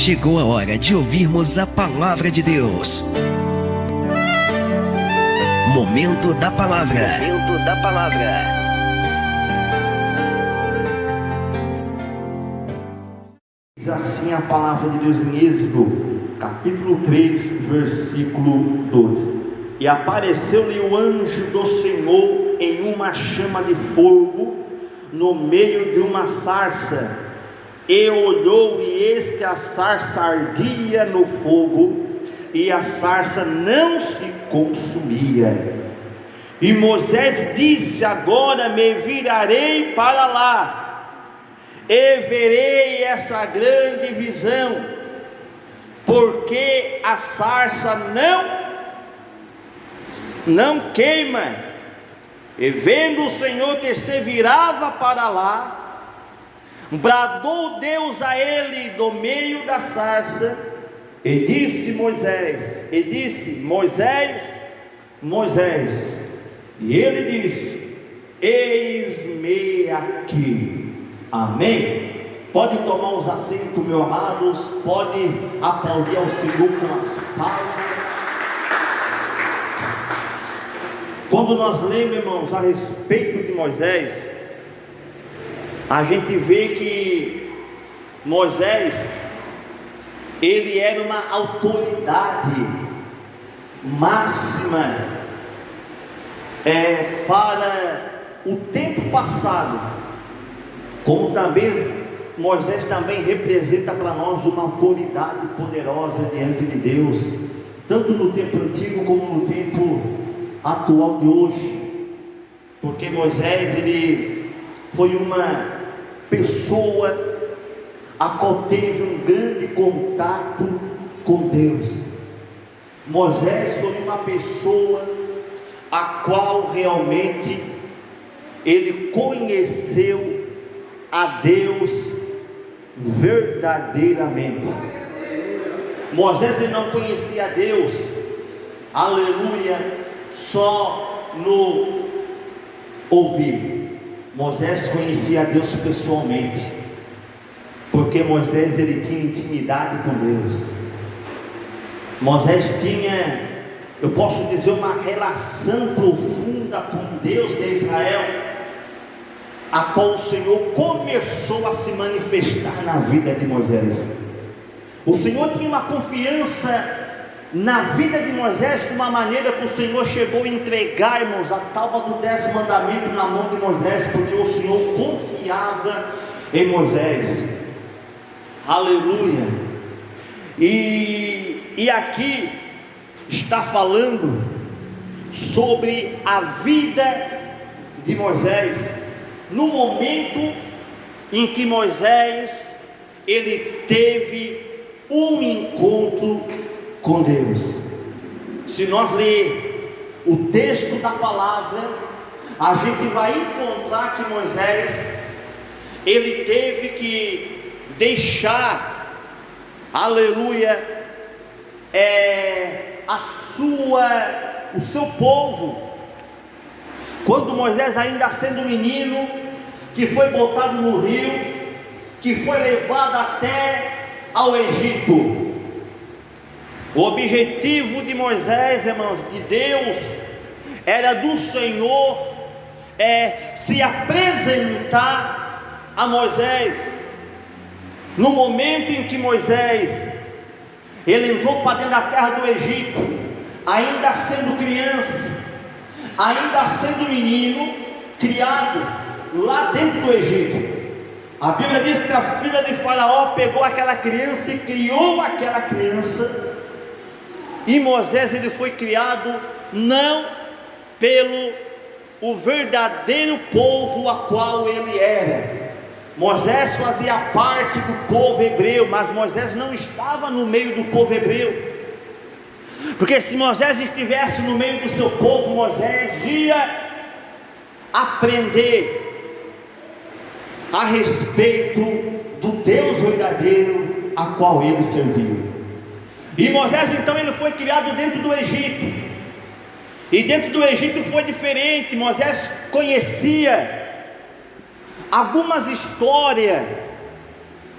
Chegou a hora de ouvirmos a palavra de Deus. Momento da palavra. Momento da palavra. Diz assim a palavra de Deus em Êxodo, capítulo 3, versículo 2. E apareceu-lhe o anjo do Senhor em uma chama de fogo, no meio de uma sarça. E olhou, e eis que a sarça ardia no fogo, e a sarça não se consumia. E Moisés disse: agora me virarei para lá, e verei essa grande visão, porque a sarça não queima. E vendo o Senhor que se virava para lá, bradou Deus a ele do meio da sarça, e disse: Moisés, Moisés. E ele disse: eis-me aqui. Amém. Pode tomar os assentos, meus amados. Pode aplaudir ao Senhor com as palmas. Quando nós lemos, irmãos, a respeito de Moisés, a gente vê que Moisés, ele era uma autoridade máxima para o tempo passado, como também Moisés também representa para nós uma autoridade poderosa diante de Deus, tanto no tempo antigo como no tempo atual de hoje, porque Moisés, ele foi uma pessoa a qual teve um grande contato com Deus. Moisés foi uma pessoa a qual realmente ele conheceu a Deus verdadeiramente. Moisés, ele não conhecia a Deus, aleluia, só no ouvir. Moisés conhecia a Deus pessoalmente, porque Moisés, ele tinha intimidade com Deus. Moisés tinha, eu posso dizer, uma relação profunda com Deus de Israel, a qual o Senhor começou a se manifestar na vida de Moisés. O Senhor tinha uma confiança na vida de Moisés, de uma maneira que o Senhor chegou a entregar, irmãos, a tábua do 10º mandamento na mão de Moisés, porque o Senhor confiava em Moisés. Aleluia. E aqui está falando sobre a vida de Moisés, no momento em que Moisés, ele teve um encontro com Deus. Se nós ler o texto da palavra, a gente vai encontrar que Moisés, ele teve que deixar, aleluia, o seu povo. Quando Moisés, ainda sendo menino, que foi botado no rio, que foi levado até ao Egito. O objetivo de Moisés, irmãos, de Deus, era do Senhor se apresentar a Moisés. No momento em que Moisés, ele entrou para dentro da terra do Egito, ainda sendo criança, ainda sendo menino, criado lá dentro do Egito. A Bíblia diz que a filha de Faraó pegou aquela criança e criou aquela criança. E Moisés, ele foi criado não pelo o verdadeiro povo a qual ele era. Moisés fazia parte do povo hebreu, mas Moisés não estava no meio do povo hebreu, porque se Moisés estivesse no meio do seu povo, Moisés ia aprender a respeito do Deus verdadeiro a qual ele serviu. E Moisés, então, ele foi criado dentro do Egito, e dentro do Egito foi diferente. Moisés conhecia algumas histórias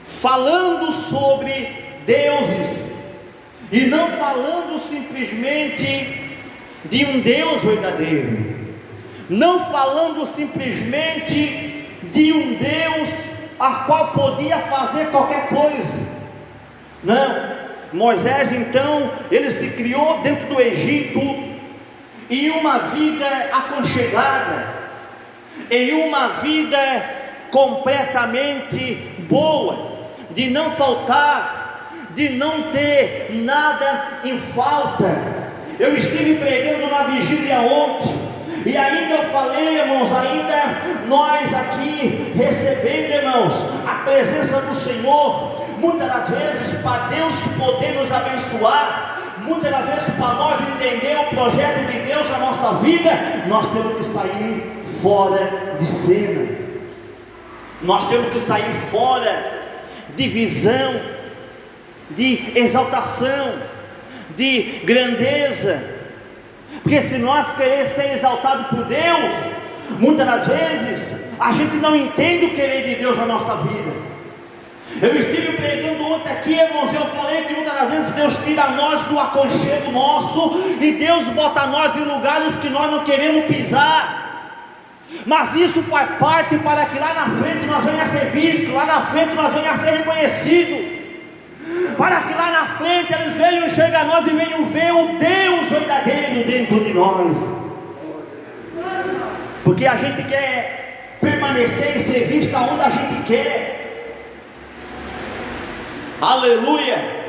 falando sobre deuses, e não falando simplesmente de um Deus verdadeiro, não falando simplesmente de um Deus a qual podia fazer qualquer coisa. Não, Moisés então, ele se criou dentro do Egito, em uma vida aconchegada, em uma vida completamente boa, de não faltar, de não ter nada em falta. Eu estive pregando na vigília ontem, e ainda eu falei, irmãos, ainda nós aqui recebendo, irmãos, a presença do Senhor, muitas das vezes para Deus poder nos abençoar, muitas das vezes para nós entender o projeto de Deus na nossa vida, nós temos que sair fora de cena, nós temos que sair fora de visão, de exaltação, de grandeza, porque se nós queremos ser exaltados por Deus, muitas das vezes a gente não entende o querer de Deus na nossa vida. Eu estive pregando ontem aqui, irmãos, e eu falei que muitas das vezes Deus tira nós do aconchego nosso, e Deus bota nós em lugares que nós não queremos pisar, mas isso faz parte para que lá na frente nós venhamos a ser vistos, lá na frente nós venhamos a ser reconhecidos, para que lá na frente eles venham enxergar a nós e venham ver o Deus verdadeiro dentro de nós, porque a gente quer permanecer e ser visto aonde a gente quer, aleluia.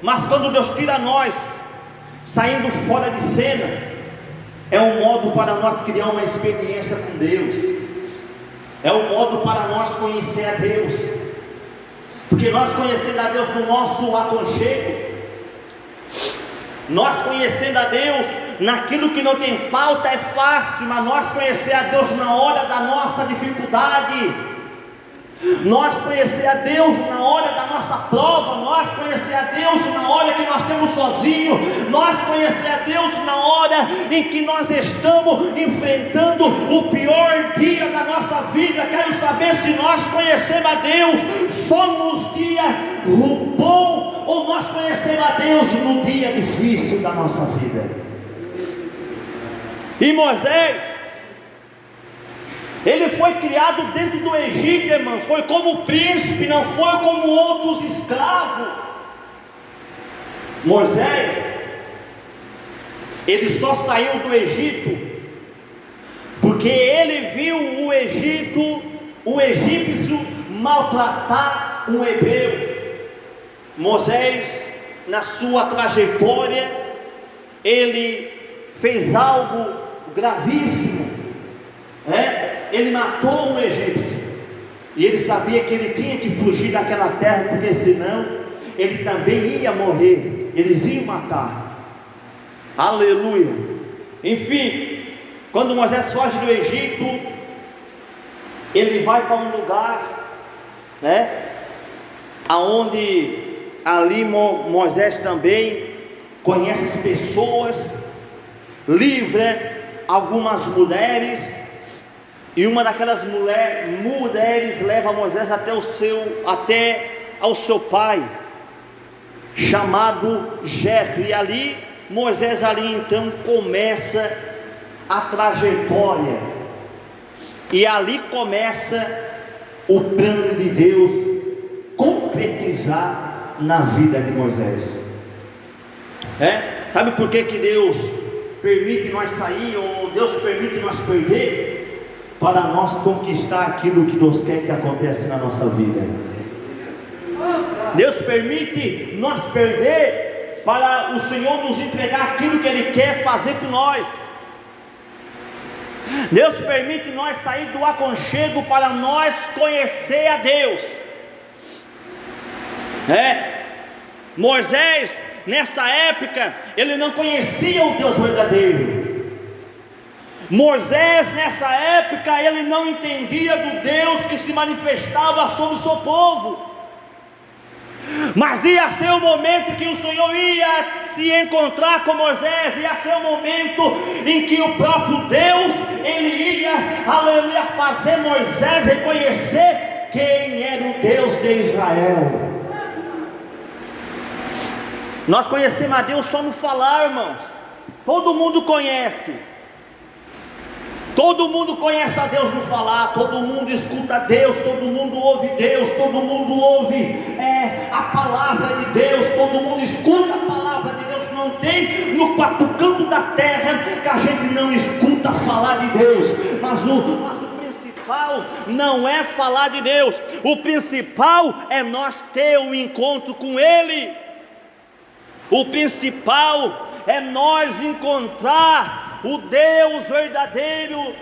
Mas quando Deus tira nós, saindo fora de cena, é um modo para nós criar uma experiência com Deus, é um modo para nós conhecer a Deus, porque nós conhecendo a Deus no nosso aconchego, nós conhecendo a Deus naquilo que não tem falta é fácil, mas nós conhecer a Deus na hora da nossa dificuldade, nós conhecer a Deus na hora da nossa prova, nós conhecer a Deus na hora que nós estamos sozinhos, nós conhecer a Deus na hora em que nós estamos enfrentando o pior dia da nossa vida. Quero saber se nós conhecemos a Deus só nos dias bom, ou nós conhecemos a Deus no dia difícil da nossa vida. E Moisés, ele foi criado dentro do Egito, irmão, foi como príncipe, não foi como outros escravos. Moisés, ele só saiu do Egito porque ele viu o egípcio maltratar um hebreu. Moisés, na sua trajetória, ele fez algo gravíssimo, ele matou um egípcio, e ele sabia que ele tinha que fugir daquela terra, porque senão ele também ia morrer, eles iam matar, aleluia. Enfim, quando Moisés foge do Egito, ele vai para um lugar, aonde ali Moisés também conhece pessoas, livra algumas mulheres, e uma daquelas mulheres leva Moisés até ao seu pai, chamado Jetro, e ali Moisés então começa a trajetória, e ali começa o plano de Deus concretizar na vida de Moisés. Sabe por que Deus permite nós sair, ou Deus permite nós perder? Para nós conquistar aquilo que Deus quer que aconteça na nossa vida. Deus permite nós perder para o Senhor nos entregar aquilo que Ele quer fazer por nós. Deus permite nós sair do aconchego para nós conhecer a Deus. Moisés, nessa época, ele não conhecia o Deus verdadeiro. Moisés, nessa época, ele não entendia do Deus que se manifestava sobre o seu povo. Mas ia ser o momento que o Senhor ia se encontrar com Moisés, ia ser o momento em que o próprio Deus, ele ia, aleluia, fazer Moisés reconhecer quem era o Deus de Israel. Nós conhecemos a Deus só no falar, irmãos. Todo mundo conhece. Todo mundo conhece a Deus no falar, todo mundo escuta a Deus, todo mundo ouve Deus, todo mundo ouve a palavra de Deus, todo mundo escuta a palavra de Deus. Não tem no quarto canto da terra que a gente não escuta falar de Deus, mas o principal não é falar de Deus, o principal é nós ter um encontro com Ele. O principal é nós encontrar o Deus verdadeiro.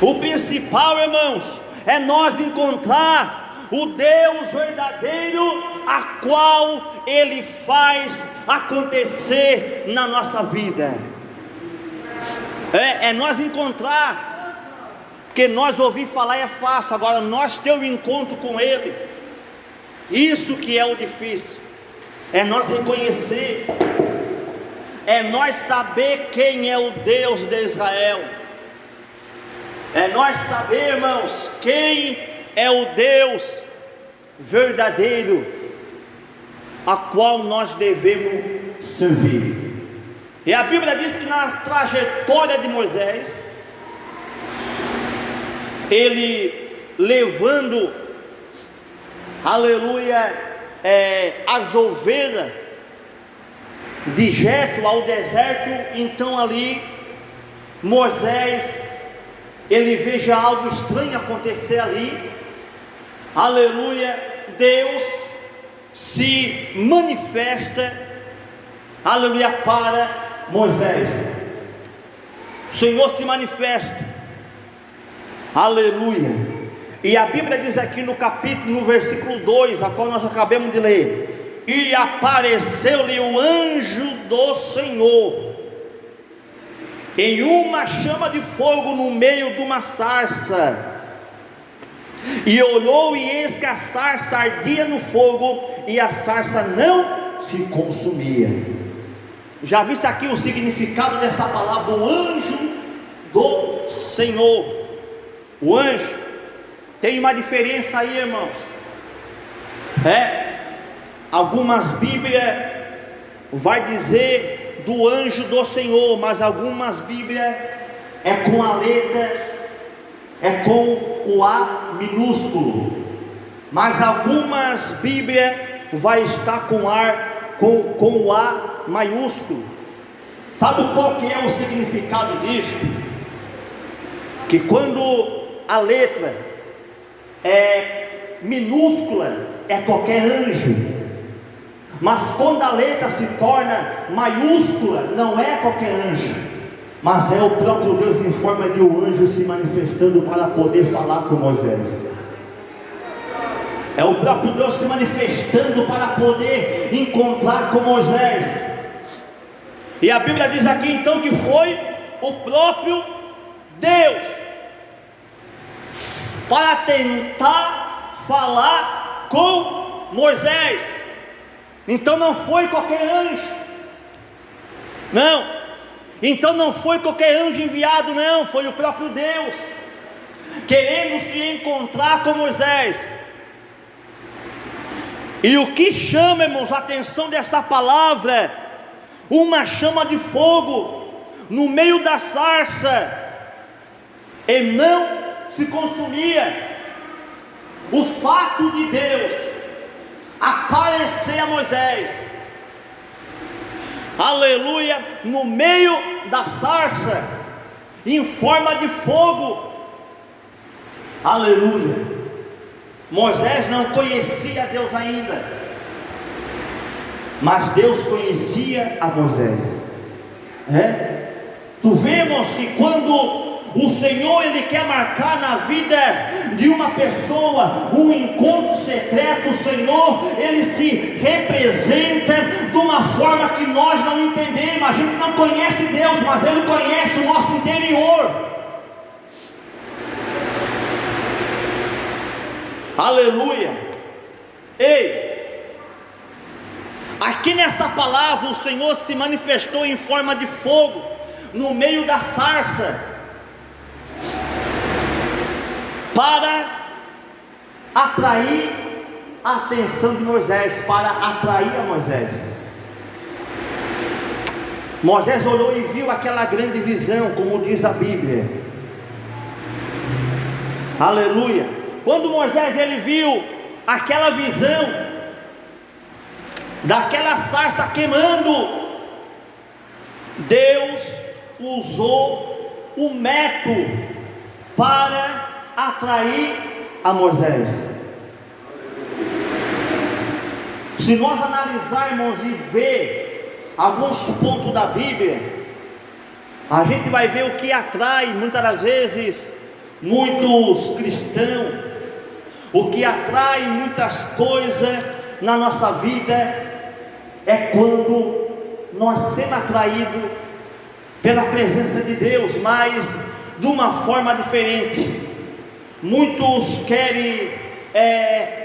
O principal, irmãos, é nós encontrar o Deus verdadeiro, a qual Ele faz acontecer na nossa vida. É nós encontrar, porque nós ouvir falar é fácil, agora nós ter um encontro com Ele, isso que é o difícil, é nós reconhecer, é nós saber quem é o Deus de Israel, é nós saber, irmãos, quem é o Deus verdadeiro, a qual nós devemos servir. E a Bíblia diz que na trajetória de Moisés, ele levando, aleluia, as ovelhas de Jetro ao deserto, então ali Moisés, ele veja algo estranho acontecer ali, aleluia, Deus se manifesta, aleluia, para Moisés. O Senhor se manifesta, aleluia, e a Bíblia diz aqui no capítulo, no versículo 2, a qual nós acabamos de ler: e apareceu-lhe o anjo do Senhor em uma chama de fogo no meio de uma sarça, e olhou, e eis que a sarça ardia no fogo, e a sarça não se consumia. Já viste aqui o significado dessa palavra, o anjo do Senhor? O anjo tem uma diferença aí, irmãos. Algumas Bíblias vai dizer do anjo do Senhor, mas algumas Bíblias é com a letra, é com o A minúsculo, mas algumas Bíblias vai estar com o A maiúsculo. Sabe qual que é o significado disso? Que quando a letra é minúscula, é qualquer anjo, mas quando a letra se torna maiúscula, não é qualquer anjo, mas é o próprio Deus em forma de um anjo se manifestando para poder falar com Moisés. É o próprio Deus se manifestando para poder encontrar com Moisés. E a Bíblia diz aqui então que foi o próprio Deus para tentar falar com Moisés. Então não foi qualquer anjo, não. Então não foi qualquer anjo enviado, não. Foi o próprio Deus querendo se encontrar com Moisés. E o que chama, irmãos, a atenção dessa palavra, uma chama de fogo no meio da sarça, e não se consumia. O fato de Deus aparecer a Moisés, aleluia, no meio da sarça, em forma de fogo, aleluia. Moisés não conhecia Deus ainda, mas Deus conhecia a Moisés. Tu vemos que quando o Senhor, Ele quer marcar na vida de uma pessoa um encontro secreto, o Senhor, Ele se representa de uma forma que nós não entendemos. A gente não conhece Deus, mas Ele conhece o nosso interior. Aleluia. Ei, aqui nessa palavra o Senhor se manifestou em forma de fogo no meio da sarça, para atrair a atenção de Moisés, para atrair a Moisés. Moisés olhou e viu aquela grande visão, como diz a Bíblia. Aleluia. Quando Moisés ele viu aquela visão daquela sarça queimando, Deus usou o método para atrair a Moisés. Se nós analisarmos e ver alguns pontos da Bíblia, a gente vai ver o que atrai muitas das vezes muitos cristãos, o que atrai muitas coisas na nossa vida é quando nós somos atraídos pela presença de Deus, mas de uma forma diferente. Muitos querem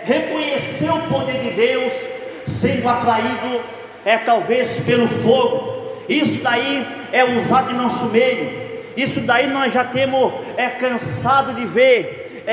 reconhecer o poder de Deus sendo atraído talvez pelo fogo. Isso daí é usado em nosso meio. Isso daí nós já temos cansado de ver,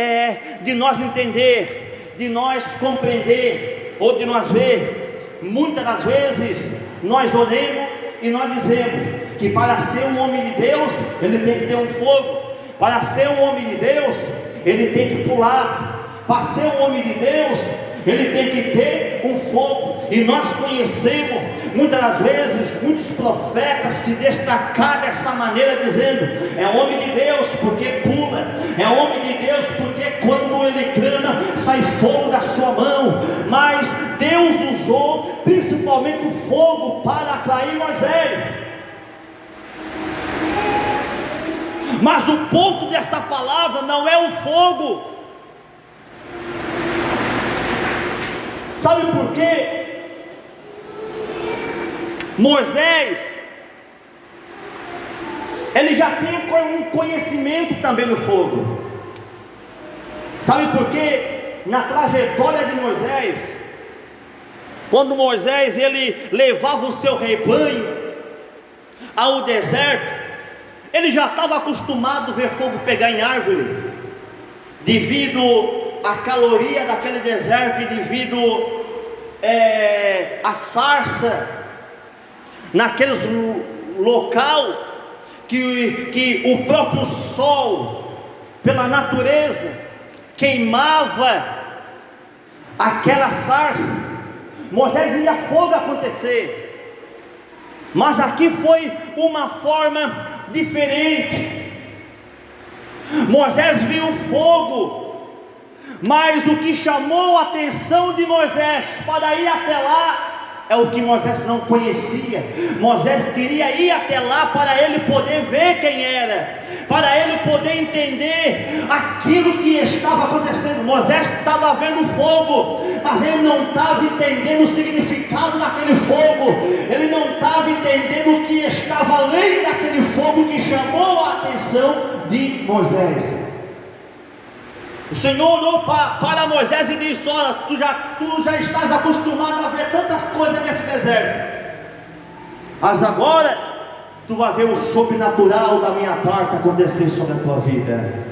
de nós entender, de nós compreender, ou de nós ver. Muitas das vezes nós olhamos e nós dizemos que para ser um homem de Deus ele tem que ter um fogo. Para ser um homem de Deus ele tem que pular. Para ser um homem de Deus ele tem que ter um fogo. E nós conhecemos muitas das vezes muitos profetas se destacar dessa maneira, dizendo: é homem de Deus porque pula, é homem de Deus porque quando ele clama sai fogo da sua mão. Mas Deus usou principalmente o fogo para atrair Moisés. Mas o ponto dessa palavra não é o fogo. Sabe por quê? Moisés, ele já tem um conhecimento também no fogo. Sabe por quê? Na trajetória de Moisés, quando Moisés ele levava o seu rebanho ao deserto, ele já estava acostumado a ver fogo pegar em árvore, devido à caloria daquele deserto e devido à sarça naqueles local que o próprio sol, pela natureza, queimava aquela sarça. Moisés via fogo acontecer, mas aqui foi uma forma diferente. Moisés viu o fogo, mas o que chamou a atenção de Moisés para ir até lá é o que Moisés não conhecia. Moisés queria ir até lá para ele poder ver quem era, para ele poder entender aquilo que estava acontecendo. Moisés estava vendo fogo, mas ele não estava entendendo o significado daquele fogo. Ele não estava entendendo o que estava além daquele fogo que chamou a atenção de Moisés. O Senhor olhou para Moisés e disse: olha, tu já estás acostumado a ver tantas coisas nesse deserto, mas agora tu vai ver o sobrenatural da minha parte acontecer sobre a tua vida.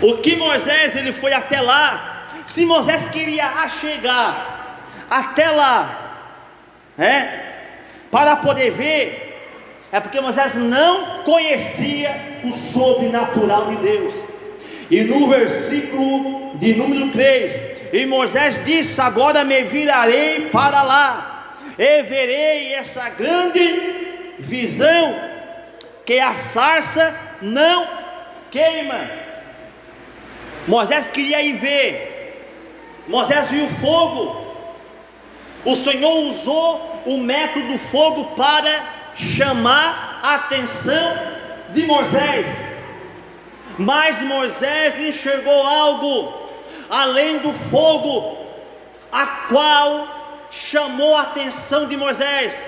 O que Moisés ele foi até lá, se Moisés queria chegar até lá, para poder ver, é porque Moisés não conhecia o sobrenatural de Deus. E no versículo de número 3, e Moisés disse: agora me virarei para lá, e verei essa grande visão, que a sarça não queima. Moisés queria ir ver. Moisés viu fogo. O Senhor usou o método do fogo para chamar a atenção de Moisés. Mas Moisés enxergou algo além do fogo, a qual chamou a atenção de Moisés.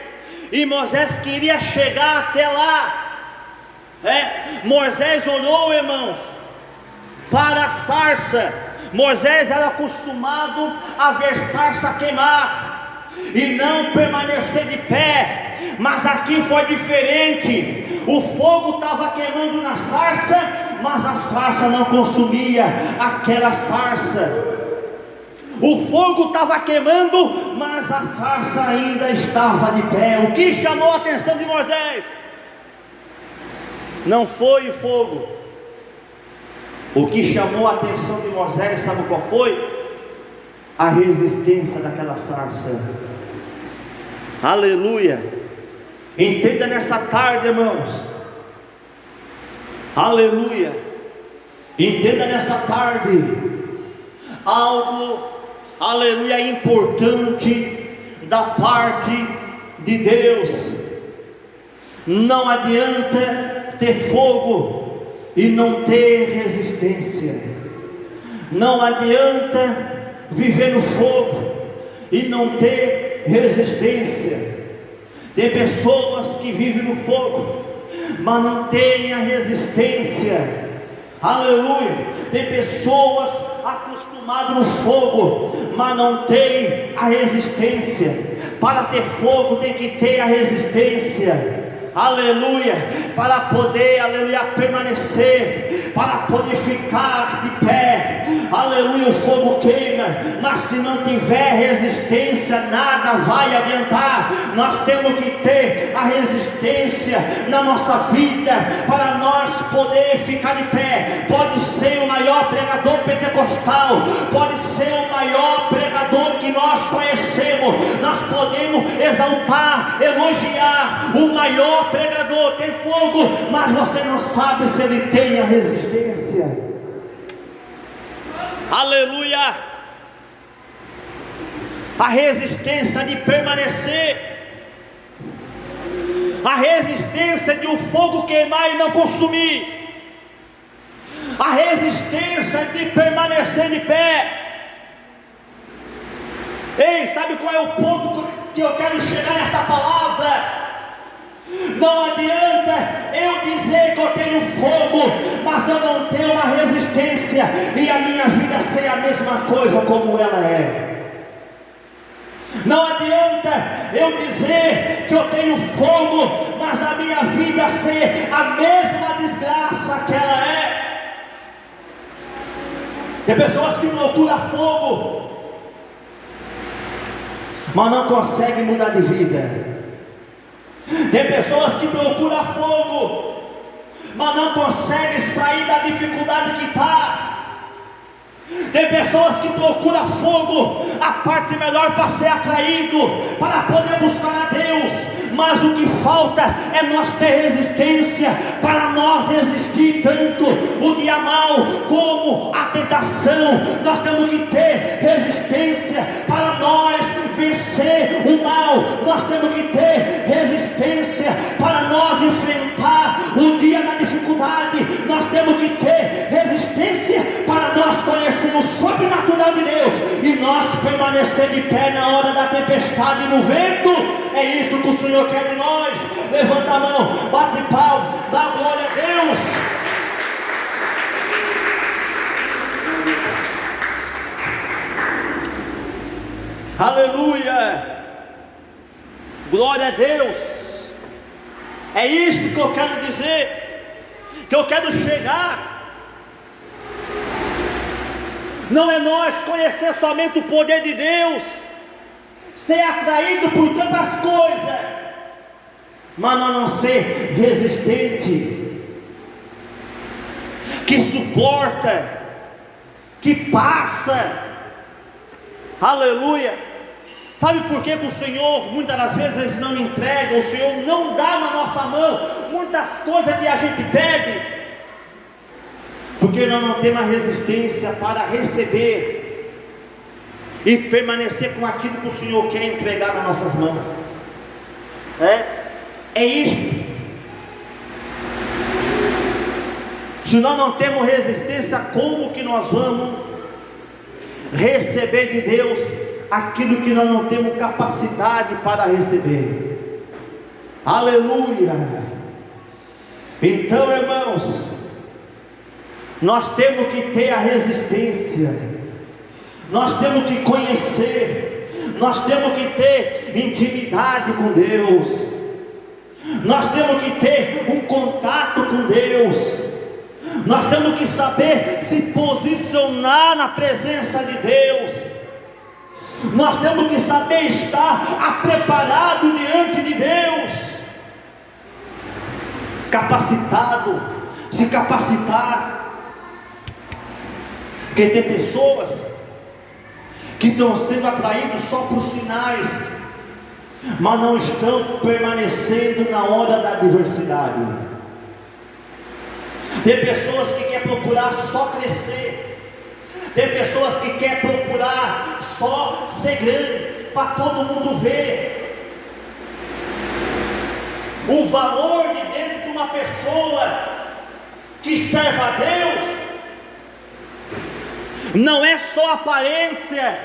E Moisés queria chegar até lá. Moisés olhou, irmãos, para a sarça. Moisés era acostumado a ver sarça queimar e não permanecer de pé, mas aqui foi diferente. O fogo estava queimando na sarça, mas a sarça não consumia aquela sarça. O fogo estava queimando, mas a sarça ainda estava de pé. O que chamou a atenção de Moisés não foi o fogo. O que chamou a atenção de Moisés, sabe qual foi? A resistência daquela sarça. Aleluia. Entenda nessa tarde, irmãos. Aleluia. Entenda nessa tarde algo, aleluia, importante da parte de Deus. Não adianta ter fogo e não ter resistência. Não adianta viver no fogo e não ter resistência. Tem pessoas que vivem no fogo, mas não têm a resistência. Aleluia. Tem pessoas acostumadas no fogo, mas não tem a resistência. Para ter fogo tem que ter a resistência. Aleluia. Para poder, aleluia, permanecer, para poder ficar de pé. Aleluia. O fogo queima, mas se não tiver resistência, nada vai adiantar. Nós temos que ter a resistência na nossa vida para nós poder ficar de pé. Pode ser o maior pregador pentecostal, pode ser o maior pregador que nós conhecemos, nós podemos exaltar, elogiar o maior pregador, tem fogo, mas você não sabe se ele tem a resistência. Aleluia. A resistência de permanecer, a resistência de o fogo queimar e não consumir, a resistência de permanecer de pé. Ei, sabe qual é o ponto que eu quero chegar nessa palavra? Não adianta eu dizer que eu tenho fogo, mas eu não tenho uma resistência, e a minha vida ser a mesma coisa como ela é. Não adianta eu dizer que eu tenho fogo, mas a minha vida ser a mesma desgraça que ela é. Tem pessoas que procuram fogo, mas não conseguem mudar de vida. Tem pessoas que procuram fogo, mas não conseguem sair da dificuldade que está. Tem pessoas que procuram fogo, a parte melhor para ser atraído, para poder buscar a Deus, mas o que falta é nós ter resistência, para nós resistir tanto o dia mal como a tentação. Nós temos que ter resistência para nós vencer o mal. Nós temos que ter resistência para nós enfrentar o dia da dificuldade. Nós temos que ter resistência para nós conhecer o sobrenatural de Deus e nós permanecer de pé na hora da tempestade e no vento. É isso que o Senhor quer de nós. Levanta a mão, bate palma, dá glória a Deus. Aleluia, glória a Deus. É isso que eu quero dizer, que eu quero chegar. Não é nós conhecer somente o poder de Deus, ser atraído por tantas coisas, mas não ser resistente, que suporta, que passa. Aleluia. Sabe por que o Senhor muitas das vezes não entrega, o Senhor não dá na nossa mão muitas coisas que a gente pede? Porque nós não temos a resistência para receber e permanecer com aquilo que o Senhor quer entregar nas nossas mãos. É isso. Se nós não temos resistência, como que nós vamos receber de Deus aquilo que nós não temos capacidade para receber? Aleluia. Então, irmãos, nós temos que ter a resistência, nós temos que conhecer, nós temos que ter intimidade com Deus, nós temos que ter um contato com Deus, nós temos que saber se posicionar na presença de Deus. Nós temos que saber estar preparado diante de Deus, capacitado, se capacitar. Porque tem pessoas que estão sendo atraídos só por sinais, mas não estão permanecendo na hora da adversidade. Tem pessoas que querem procurar só crescer, tem pessoas que querem procurar só ser grande, para todo mundo ver. O valor de dentro de uma pessoa que serve a Deus não é só aparência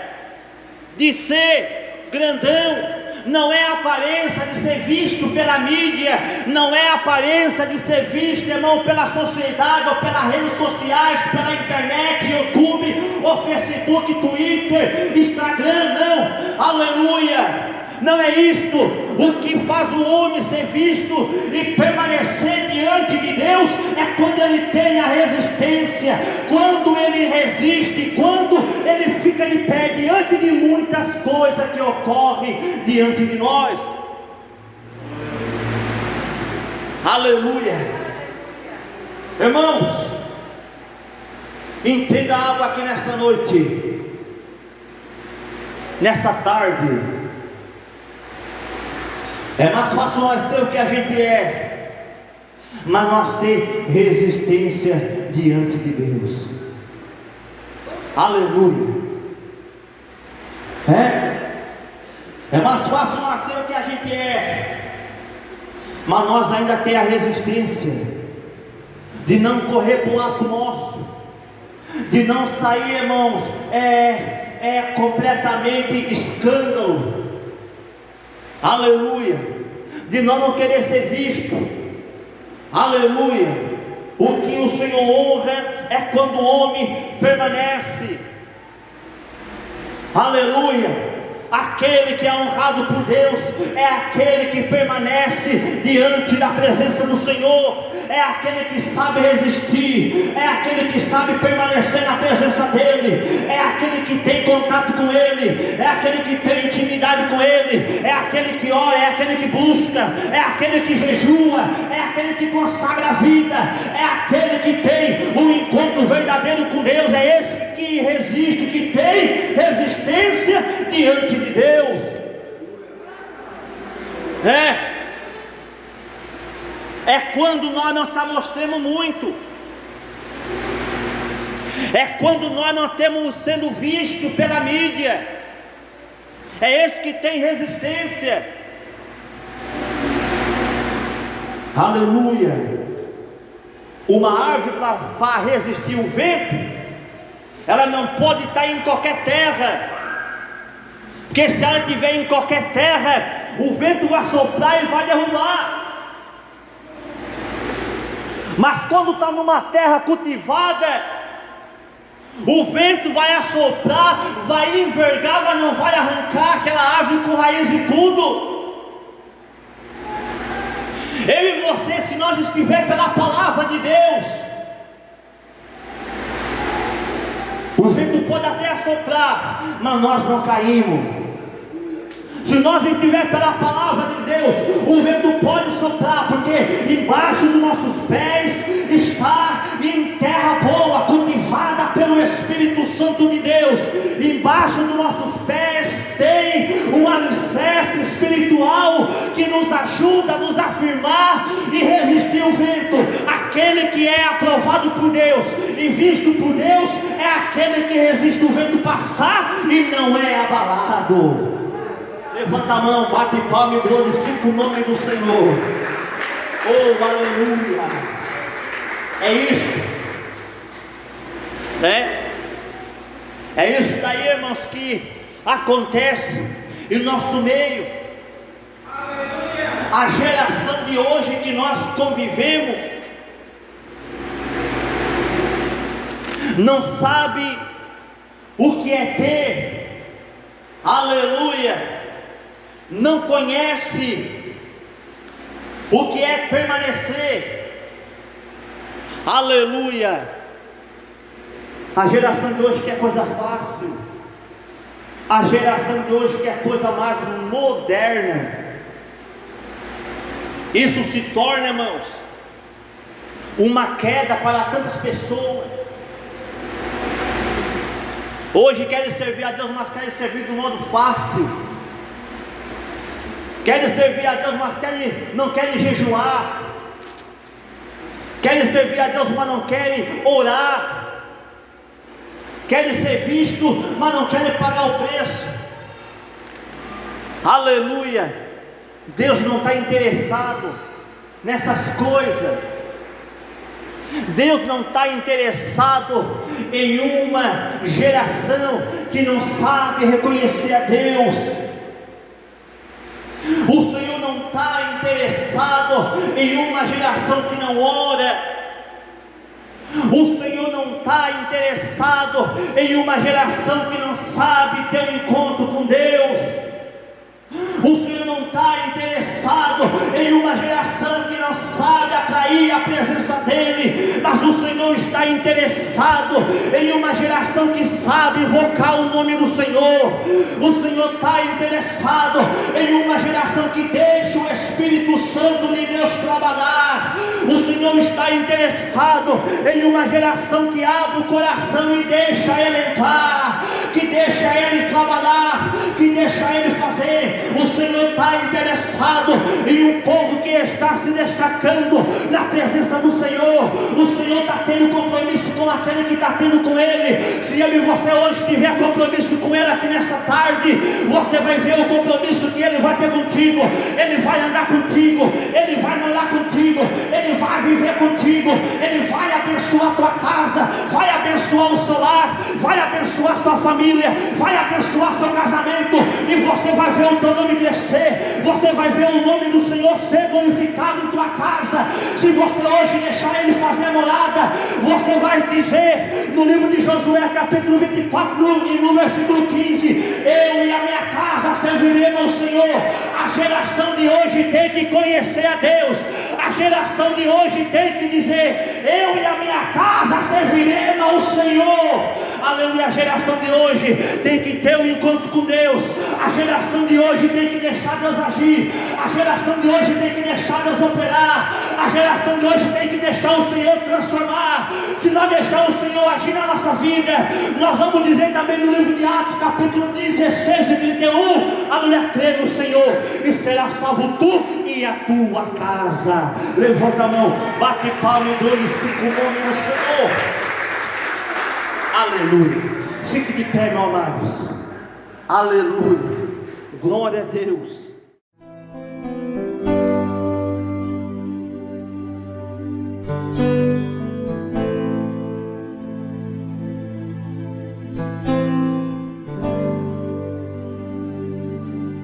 de ser grandão, não é aparência de ser visto pela mídia, não é aparência de ser visto, irmão, pela sociedade, ou pelas redes sociais, pela internet, YouTube, ou Facebook, Twitter, Instagram, não, aleluia. Não é isto o que faz o homem ser visto e permanecer diante de Deus, é quando ele tem a resistência, quando ele resiste, quando ele fica de pé diante de muitas coisas que ocorrem diante de nós. Aleluia. Irmãos, entenda algo aqui nessa noite, nessa tarde. É mais fácil nós ser o que a gente é, mas nós ter resistência diante de Deus. Aleluia. É mais fácil nós ser o que a gente é, mas nós ainda ter a resistência de não correr para o lado nosso, de não sair, irmãos, completamente escândalo. Aleluia. De nós não querer ser visto. Aleluia. O que o Senhor honra é quando o homem permanece. Aleluia. Aquele que é honrado por Deus é aquele que permanece diante da presença do Senhor, é aquele que sabe resistir, é aquele que sabe permanecer na presença dEle, é aquele que tem contato com Ele, é aquele que tem intimidade com Ele, é aquele que ora, é aquele que busca, é aquele que jejua, é aquele que consagra a vida, é aquele que tem um encontro verdadeiro com Deus, é esse que resiste, que tem resistência diante de Deus. É quando nós não se amostramos muito, é quando nós não estamos sendo vistos pela mídia, é esse que tem resistência. Aleluia. Uma árvore para resistir o vento, ela não pode estar em qualquer terra, porque se ela estiver em qualquer terra, o vento vai soprar e vai derrubar. Mas quando está numa terra cultivada, o vento vai assoprar, vai envergar, mas não vai arrancar aquela árvore com raiz e tudo. Eu e você, se nós estivermos pela palavra de Deus, o vento pode até assoprar, mas nós não caímos. Se nós estivermos pela palavra de Deus, o vento pode soprar, porque embaixo dos nossos pés está em terra boa, cultivada pelo Espírito Santo de Deus. Embaixo dos nossos pés tem um alicerce espiritual que nos ajuda a nos afirmar e resistir o vento. Aquele que é aprovado por Deus e visto por Deus é aquele que resiste o vento passar e não é abalado. Levanta a mão, bate palma e glorifica o nome do Senhor. Oh, aleluia. É isso, né? É isso daí, irmãos, que acontece em nosso meio. A geração de hoje que nós convivemos não sabe o que é ter, aleluia, não conhece o que é permanecer, aleluia. A geração de hoje quer coisa fácil, A geração de hoje quer coisa mais moderna. Isso se torna, irmãos, uma queda para tantas pessoas. Hoje querem servir a Deus, mas querem servir do modo fácil. Querem servir a Deus, mas não querem jejuar. Querem servir a Deus, mas não querem orar. Querem ser visto, mas não querem pagar o preço. Aleluia. Deus não está interessado nessas coisas. Deus não está interessado em uma geração que não sabe reconhecer a Deus. O Senhor não está interessado em uma geração que não ora. O Senhor não está interessado em uma geração que não sabe ter um encontro com Deus. O Senhor não está interessado em uma geração que não sabe atrair a presença dEle, mas o Senhor está interessado em uma geração que sabe invocar o nome do Senhor. O Senhor está interessado em uma geração que deixa o Espírito Santo de Deus trabalhar. O Senhor está interessado em uma geração que abre o coração e deixa Ele entrar, que deixa Ele trabalhar, que deixa Ele fazer. O Senhor está interessado em um povo que está se destacando na presença do Senhor. O Senhor está tendo compromisso com aquele que está tendo com Ele. Se eu e você hoje tiver compromisso com Ele aqui nessa tarde, você vai ver o compromisso que Ele vai ter contigo. Ele vai andar contigo, Ele vai morar contigo, Ele vai viver contigo, Ele vai abençoar a tua casa, vai abençoar o seu lar, vai abençoar a sua família, vai abençoar seu casamento, e você vai ver o teu nome crescer, você vai ver o nome do Senhor ser glorificado em tua casa. Se você hoje deixar Ele fazer a morada, você vai dizer no livro de Josué capítulo 24 e no versículo 15: eu e a minha casa serviremos ao Senhor. A geração de hoje tem que conhecer a Deus. A geração de hoje tem que dizer: eu e a minha casa serviremos ao Senhor. Aleluia. A geração de hoje tem que ter um encontro com Deus. A geração de hoje tem que deixar Deus agir. A geração de hoje tem que deixar Deus operar. A geração de hoje tem que deixar o Senhor transformar. Se nós deixarmos o Senhor agir na nossa vida, nós vamos dizer também no livro de Atos capítulo 16 e 31: aleluia, crê no Senhor e será salvo tu e a tua casa. Levanta a mão, bate palma e glorifica o nome do Senhor. Aleluia. Fique de pé, meu amados. Aleluia. Glória a Deus.